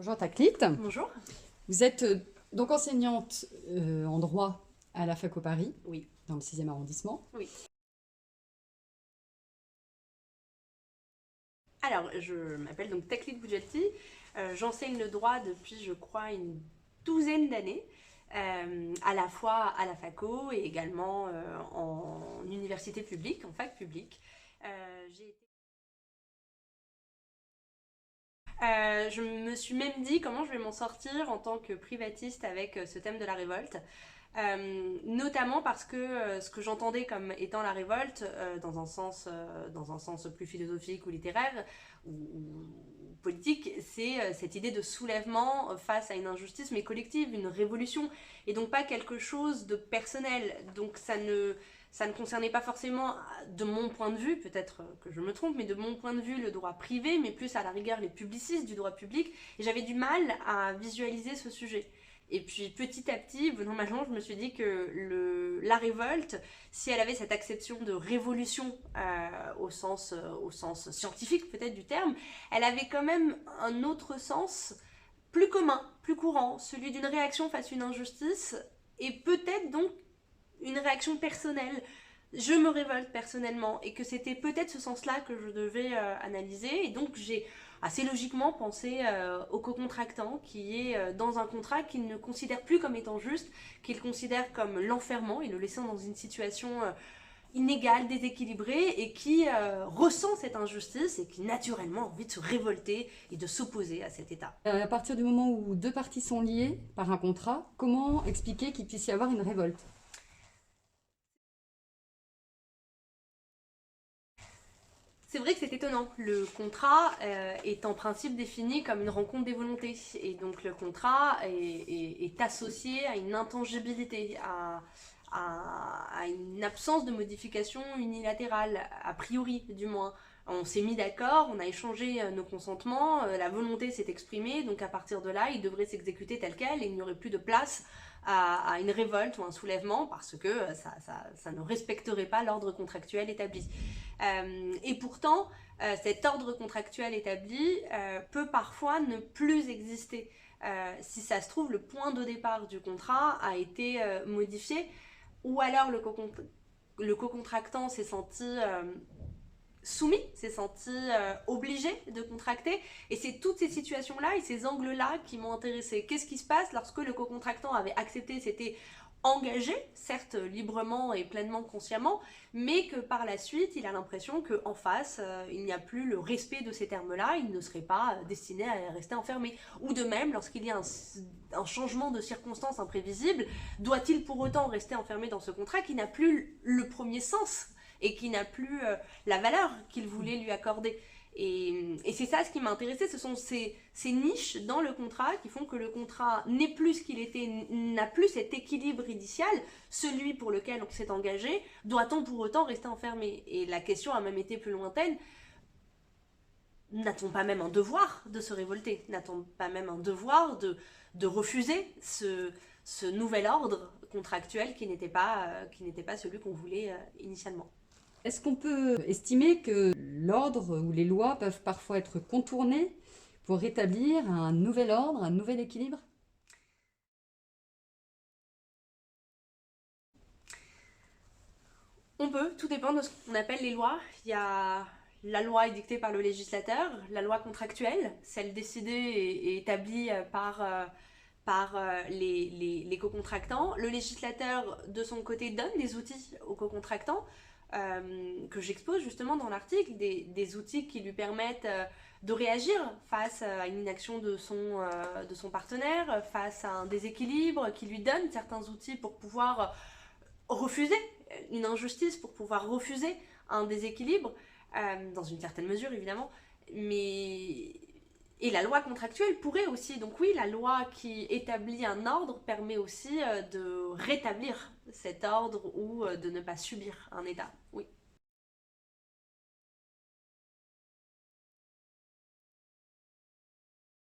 Bonjour Taklit, Bonjour. vous êtes donc enseignante en droit à la Faco Paris, Oui. dans le 6e arrondissement. Oui. Alors, je m'appelle donc Taklit Boudjati. J'enseigne le droit depuis, je crois, une douzaine d'années, à la fois à la Faco et également en université publique, en fac publique. J'ai été je me suis même dit comment je vais m'en sortir en tant que privatiste avec ce thème de la révolte. Notamment parce que ce que j'entendais comme étant la révolte, dans un sens plus philosophique ou littéraire ou politique, c'est cette idée de soulèvement face à une injustice, mais collective, une révolution, et donc pas quelque chose de personnel. Donc ça ne concernait pas forcément, de mon point de vue, peut-être que je me trompe, mais de mon point de vue, le droit privé, mais plus à la rigueur les publicistes du droit public, et j'avais du mal à visualiser ce sujet. Et puis petit à petit, normalement, je me suis dit que la révolte, si elle avait cette acception de révolution au sens scientifique peut-être du terme, elle avait quand même un autre sens plus commun, plus courant, celui d'une réaction face à une injustice, et peut-être donc une réaction personnelle. Je me révolte personnellement, et que c'était peut-être ce sens-là que je devais analyser, et donc j'ai assez logiquement pensé au co-contractant qui est dans un contrat qu'il ne considère plus comme étant juste, qu'il considère comme l'enfermant et le laissant dans une situation inégale, déséquilibrée, et qui ressent cette injustice et qui naturellement a envie de se révolter et de s'opposer à cet état. À partir du moment où deux parties sont liées par un contrat, comment expliquer qu'il puisse y avoir une révolte? C'est vrai que c'est étonnant. Le contrat est en principe défini comme une rencontre des volontés. Et donc le contrat est associé à une intangibilité, à une absence de modification unilatérale, a priori du moins. On s'est mis d'accord, on a échangé nos consentements, la volonté s'est exprimée, donc à partir de là, il devrait s'exécuter tel quel, et il n'y aurait plus de place à une révolte ou un soulèvement, parce que ça ne respecterait pas l'ordre contractuel établi. Et pourtant, cet ordre contractuel établi peut parfois ne plus exister. Si ça se trouve, le point de départ du contrat a été modifié, ou alors le co-contractant s'est senti soumis, s'est senti obligé de contracter. Et c'est toutes ces situations-là et ces angles-là qui m'ont intéressée. Qu'est-ce qui se passe lorsque le co-contractant avait accepté, s'était engagé, certes librement et pleinement consciemment, mais que par la suite, il a l'impression qu'en face, il n'y a plus le respect de ces termes-là, il ne serait pas destiné à rester enfermé. Ou de même, lorsqu'il y a un changement de circonstances imprévisible, doit-il pour autant rester enfermé dans ce contrat qui n'a plus le premier sens et qui n'a plus la valeur qu'il voulait lui accorder? Et c'est ça ce qui m'a intéressé, ce sont ces niches dans le contrat qui font que le contrat n'est plus ce qu'il était, n'a plus cet équilibre initial, celui pour lequel on s'est engagé. Doit-on pour autant rester enfermé? Et la question a même été plus lointaine. N'a-t-on pas même un devoir de se révolter? N'a-t-on pas même un devoir de refuser ce nouvel ordre contractuel qui n'était pas celui qu'on voulait initialement? Est-ce qu'on peut estimer que l'ordre ou les lois peuvent parfois être contournées pour rétablir un nouvel ordre, un nouvel équilibre? On peut, tout dépend de ce qu'on appelle les lois. Il y a la loi édictée par le législateur, la loi contractuelle, celle décidée et établie par les co-contractants. Le législateur, de son côté, donne des outils aux co-contractants, que j'expose justement dans l'article, des outils qui lui permettent de réagir face à une inaction de son partenaire, face à un déséquilibre, qui lui donne certains outils pour pouvoir refuser une injustice, pour pouvoir refuser un déséquilibre, dans une certaine mesure évidemment, mais... Et la loi contractuelle pourrait aussi, donc oui, la loi qui établit un ordre permet aussi de rétablir cet ordre ou de ne pas subir un état, oui.